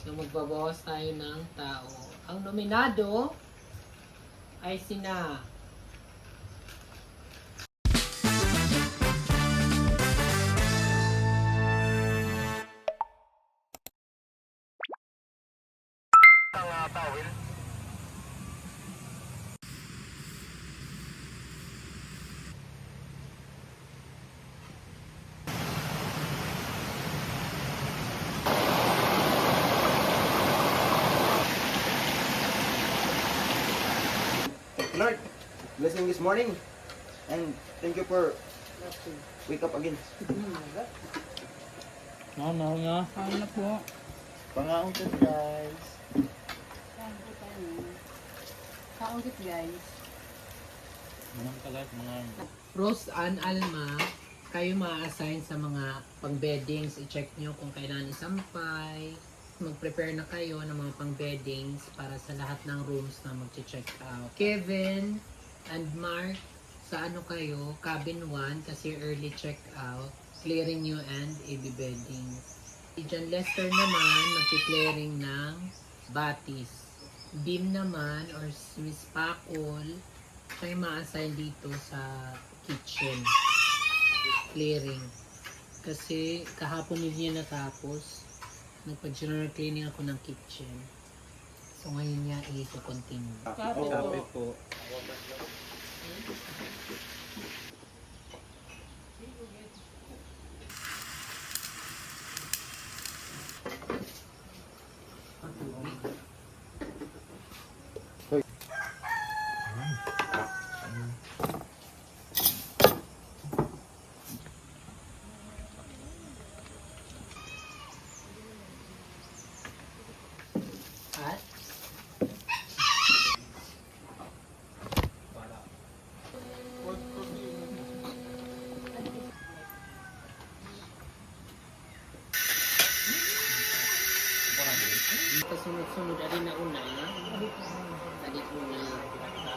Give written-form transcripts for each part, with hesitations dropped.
So magbabawas tayo ng tao. Ang nominado ay sina Lord, blessing this morning. And thank you for wake up again. Ano na? Ano po? Pangaon ko guys. Kaungkit guys. Manang kalat, mga... Rose Ann Alma. Kayo ma-assign sa mga pang-beddings. I-check nyo kung kailan isampay. Mag-prepare na kayo ng mga pang-beddings para sa lahat ng rooms na mag-check out. Kevin and Mark, sa ano kayo? Cabin 1 kasi early check out. Clearing nyo and AB bedding. Si John Lester naman, mag-clearing ng batis. Beam naman or si Miss Pakol, siya yung ma-assign dito sa kitchen. Clearing. Kasi kahapon hindi niya natapos. Nagpa-general cleaning ako ng kitchen. So ngayon niya i-continue. Kape po. At kasunod-sunod ari na una na. Adi una.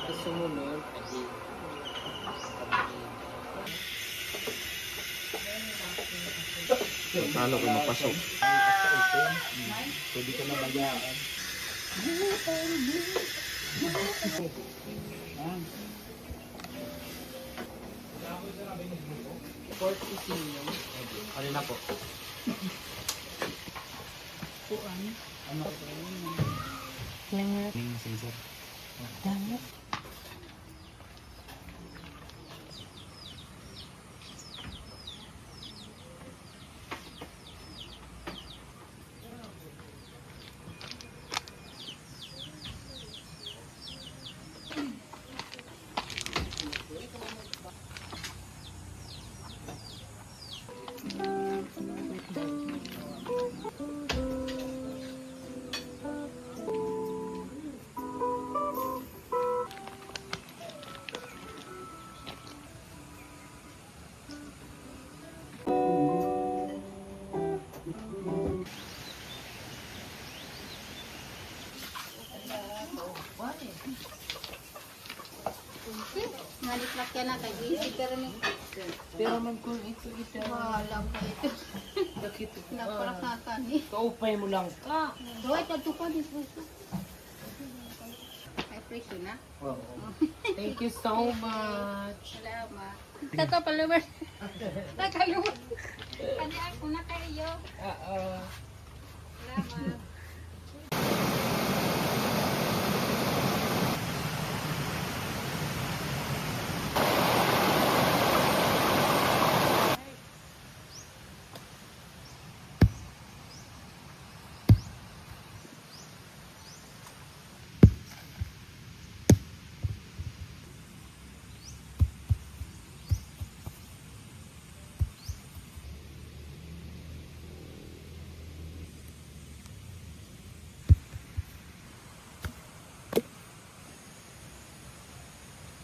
Kasunod adi. Paano ko mapasok? Pwede ka na bayaan. Pork sisino. Ano na po? Puan. Ano? Langat. Ning sensor. Langat. Naliklak ka na kay Gisig pero ni Pero man kung ito wala pa ito. nakita Naparak na ka ni. kaupay mo lang ka. Doy ta tupa ni puso. Ay preso na. Thank you so much. Salamat. Tato palawan. Nakaluwa. Kani ako na kayo. Salamat.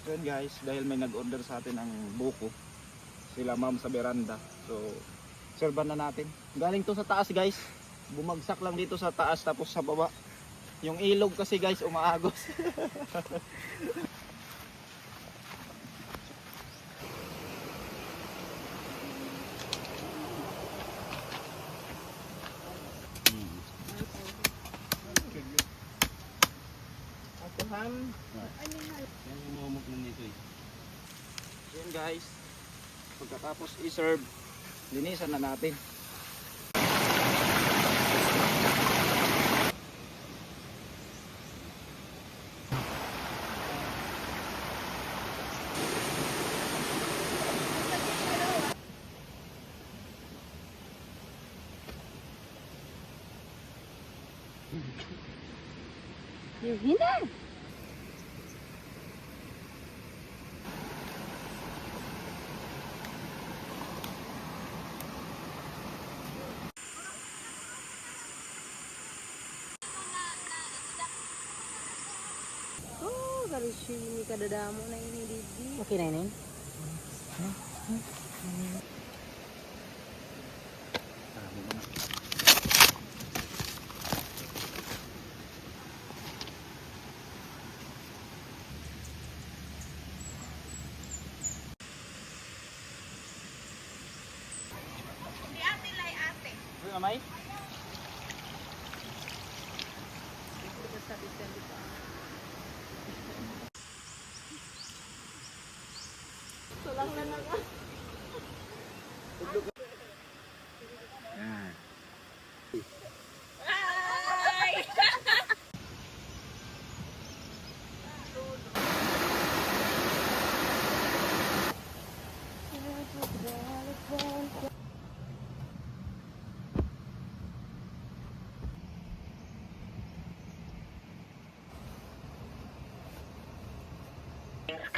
So yun guys, dahil may nag-order sa atin ng buko, sila ma'am sa veranda. So, serban na natin. Galing to sa taas guys. Bumagsak lang dito sa taas tapos sa baba. Yung ilog kasi guys umaagos. ma'am. Yan yung momok lang nito eh. Yan guys. Pagkatapos i-serve, linisan na natin. Yung hina. Oh, dari sini kadadamo na ini Didi. Okay na yun? Sabi ko na. Ano na may? Tulang na nga. Yan.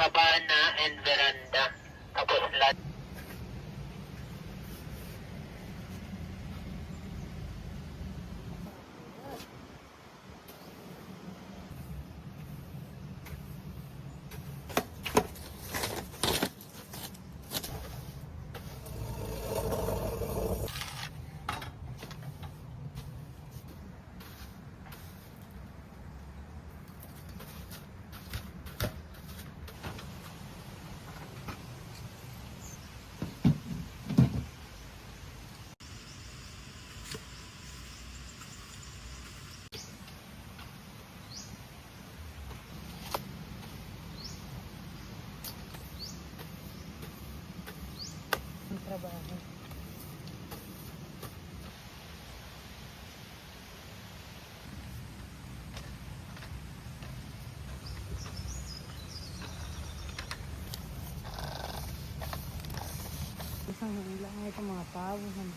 Cabana and veranda. Tapos lahat. Trabaho. Isang lang ito mga pawon.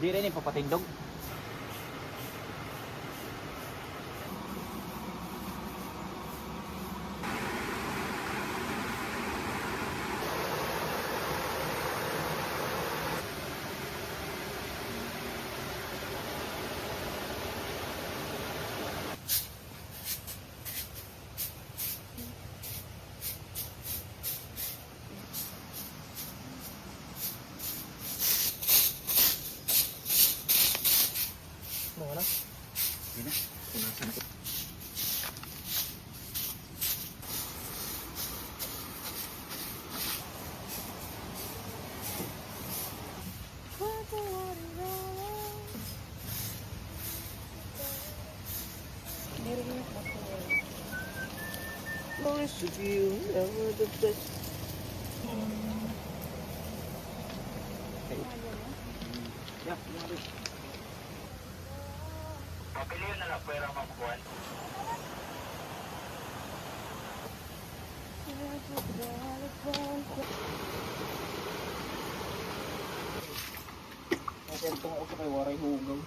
Di rin yung papatindog. Wala. Yun na. Punasan ko. Worship you, ever the best. Yeah, yun na. Papiliw na lang pwera magkuhan. Kasi itong ako kay waray hugaw.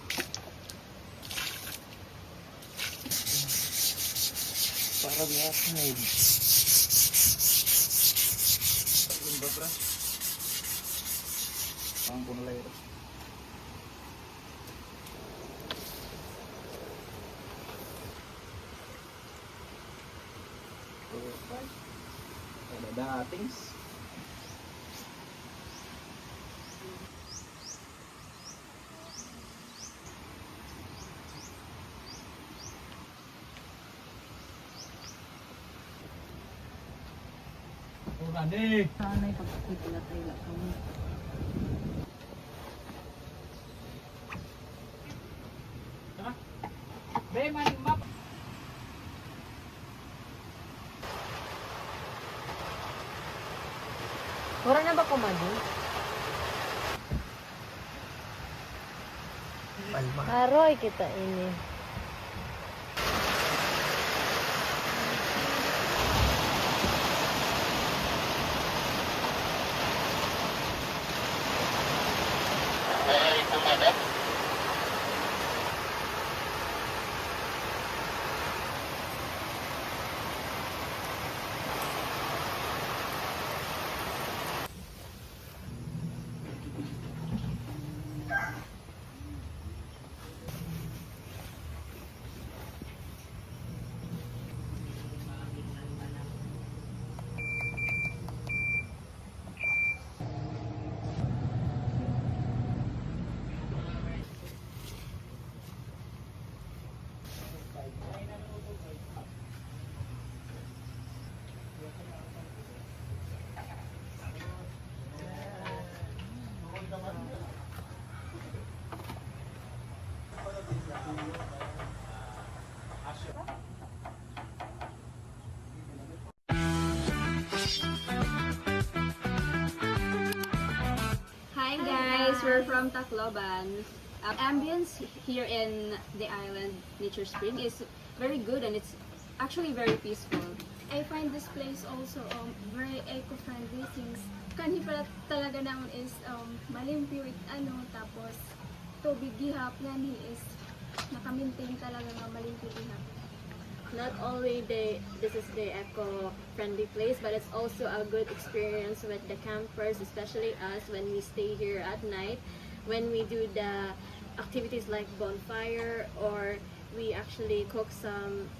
Para biyasin. Yung babra. Ang punalay ito. Ada datings. Sana'y pagkakita tayo lang kami. Mura na ba kumadi? Aroy kita ini. Hi guys, we're from Tacloban. Ambience here in the island Nature Spring is very good and it's actually very peaceful. I find this place also very eco-friendly since kanhi pala talaga naman is malimpyo tapos tubig gihap nani is naka-maintain talaga nga malimpyo gihap. Not only this is the eco-friendly place, but it's also a good experience with the campers, especially us when we stay here at night, when we do the activities like bonfire or we actually cook some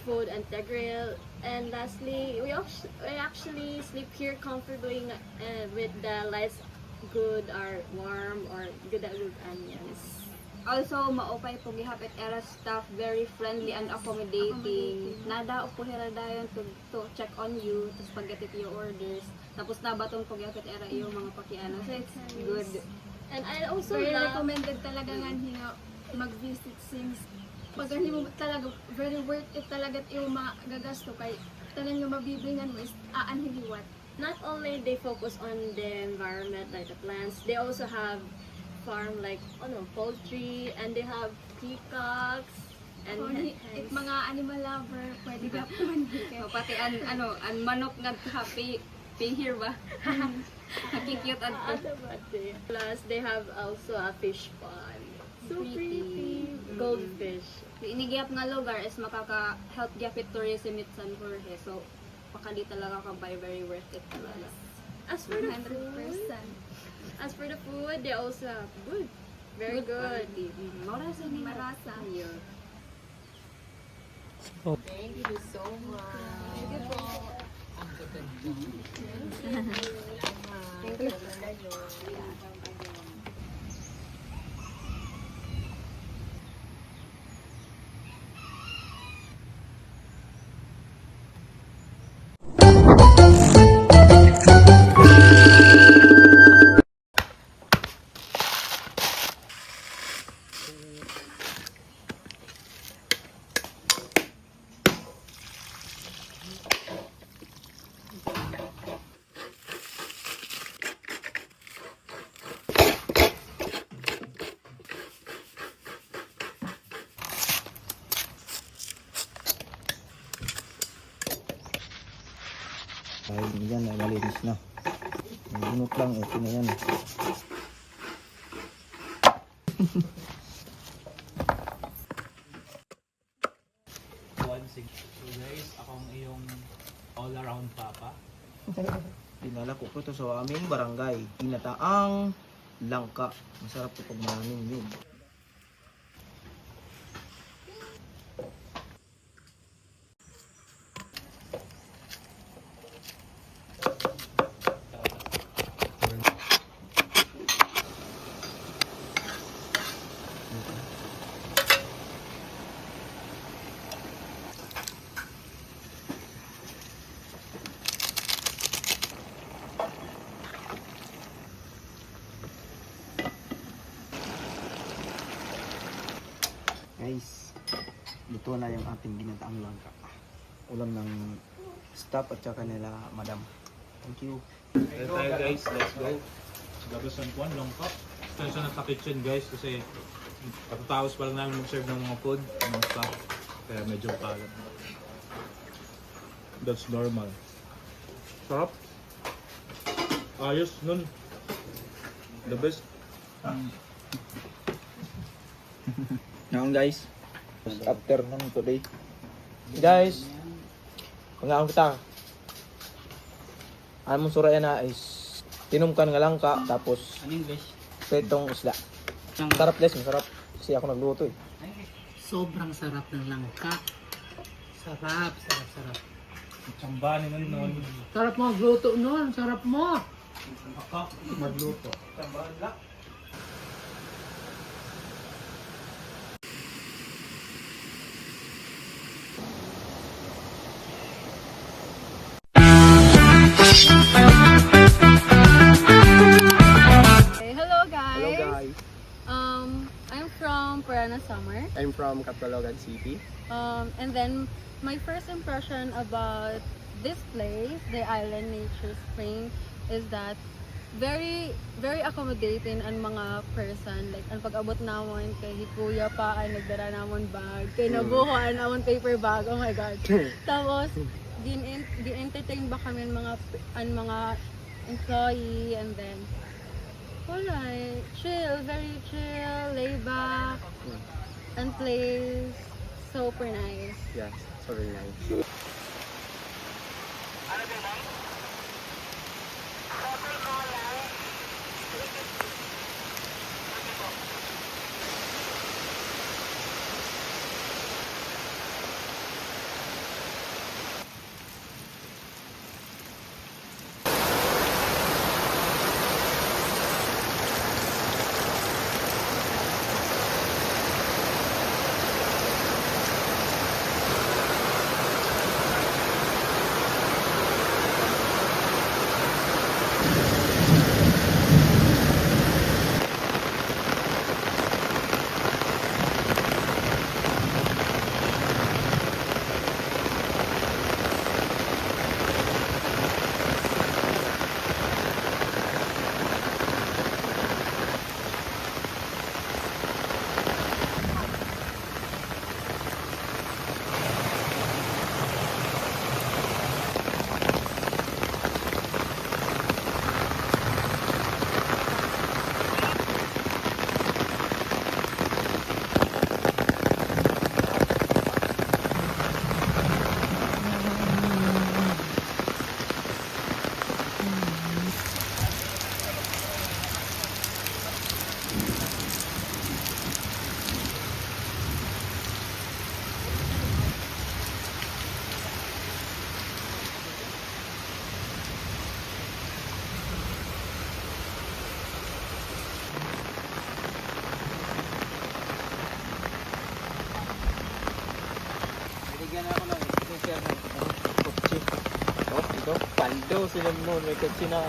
food and the grill. And lastly, we actually sleep here comfortably with the lights good or warm or good onions. Also, maupay po gihapit era staff, very friendly and accommodating. Nada upo hira dayon to check on you, tapos pagdating your orders. Tapos nabaton po gihapit era yung mga pakiano. So it's good. And I also Very love recommended talaga nga nga mag-visit since pag hindi mo talaga very worth it talaga yung magagasto kay tanan nga mabiblingan mo is aanhiliwat. not only they focus on the environment like the plants, they also have farm like poultry, and they have peacocks and hens. Mga animal lover, pwede ka So, pati an manok nga happy here ba? Nakikute at plus they have also a fish pond. So pretty. Goldfish. Inigiyap nga lugar is makaka-help gyapit tourism at San Jorge. So pakali talaga ka buy, very worth it talaga. As for the 100%. food, they also have good. Very good. Marasa ni Marasa. Thank you so much. Thank you po. Ang gaganda. Thank you. Dahil yan ay malinis na. Ang bunot lang, okay na yan. So guys, akong iyong all-around papa. Dinala ko po ito sa aming barangay. Ginataang langka. Masarap po pag maraming yun. Guys, dito na yung ating ginataang langka. Ulam ng staff at saka nila madam. Thank you. Kaya tayo guys, let's go. Gabasan ko, longkap. Tayo sa nagka-kitchen guys kasi katatapos pa lang namin mag-serve ng mga food, ng stuff. Kaya medyo kalat. That's normal. Sarap. Ayos nun. The best. Ngayon guys, afternoon today. Guys, pangaon kita. Ano mong suraya na is tinumkan nga lang ka tapos English. petong isda. Sarap guys, masarap. Kasi ako nagluto eh. Sobrang sarap ng langka. Sarap. Chambanin nun nun. Sarap mo magluto nun. Sarap mo. Magluto. Okay, hello guys. Hello guys, I'm from Purana Summer. I'm from Catalogan City. And then my first impression about this place, the Island Nature Spring, is that very accommodating ang mga person. Like ang pag-abot namon kay Hikuya pa ay nagdala namon bag, kay nabuhuan namon paper bag. Oh my god. Tapos gi-entertain ba kami ang mga employee, and then wala, very chill, laid back, and place super nice. Yes, it's very nice. Binigyan ako ng sir ng kotse. Ito, pando sila mo. May kotse na.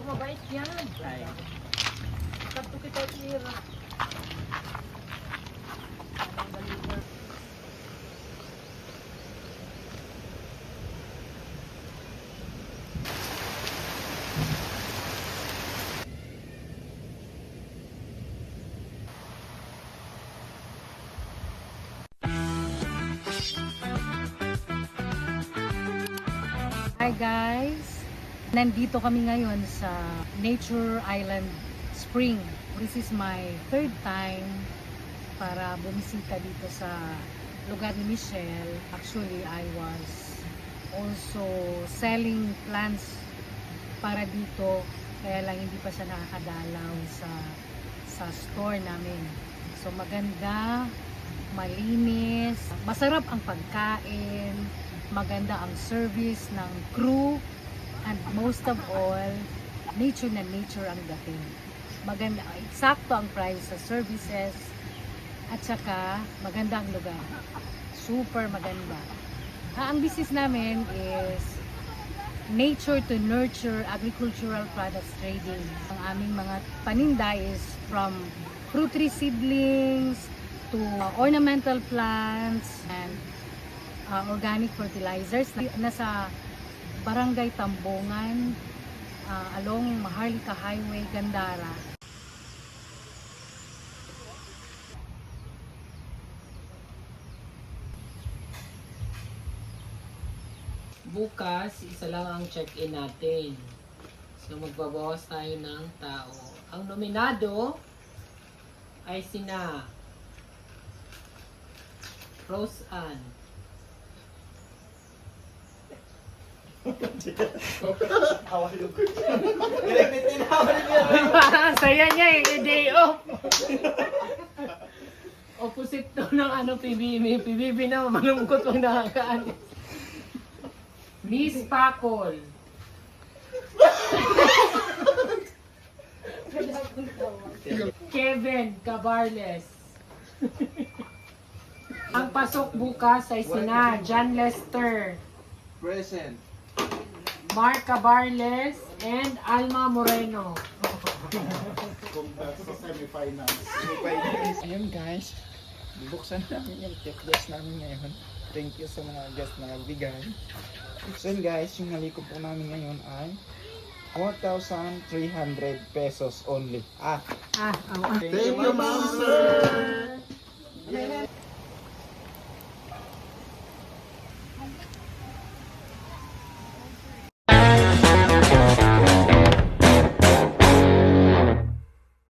Mabait yan. Ay. Kanto kita tira. Hi guys! Nandito kami ngayon sa Nature Island Spring. This is my third time para bumisita dito sa lugar ni Michelle. Actually, I was also selling plants para dito. Kaya lang hindi pa siya nakakadalaw sa store namin. So maganda, malinis, masarap ang pagkain, maganda ang service ng crew, and most of all, nature na nature ang dating. Maganda, eksakto ang price sa services, at saka maganda ang lugar. Super maganda. Ang business namin is nature to nurture agricultural products trading. Ang aming mga paninda is from fruit tree seedlings to ornamental plants and organic fertilizers. Nasa Barangay Tambungan, along Maharlika Highway, Gandara. Bukas, isa lang ang check-in natin. So, magbabawas tayo ng tao. Ang nominado ay sina Rose Ann, saya niya yung day off. Opposite to ng PBB. PBB na malungkot pag nakakaalis. Miss Pacol. Kevin Cabarles. Ang pasok bukas ay sina John Lester, Present. Mark Cabarles, and Alma Moreno. Ayun guys, bubuksan namin yung tip guest namin ngayon. Thank you sa mga guest na nagbigay. So yun guys, yung naliko po namin ngayon ay 4,300 pesos only. Okay. Thank you, ma'am, sir.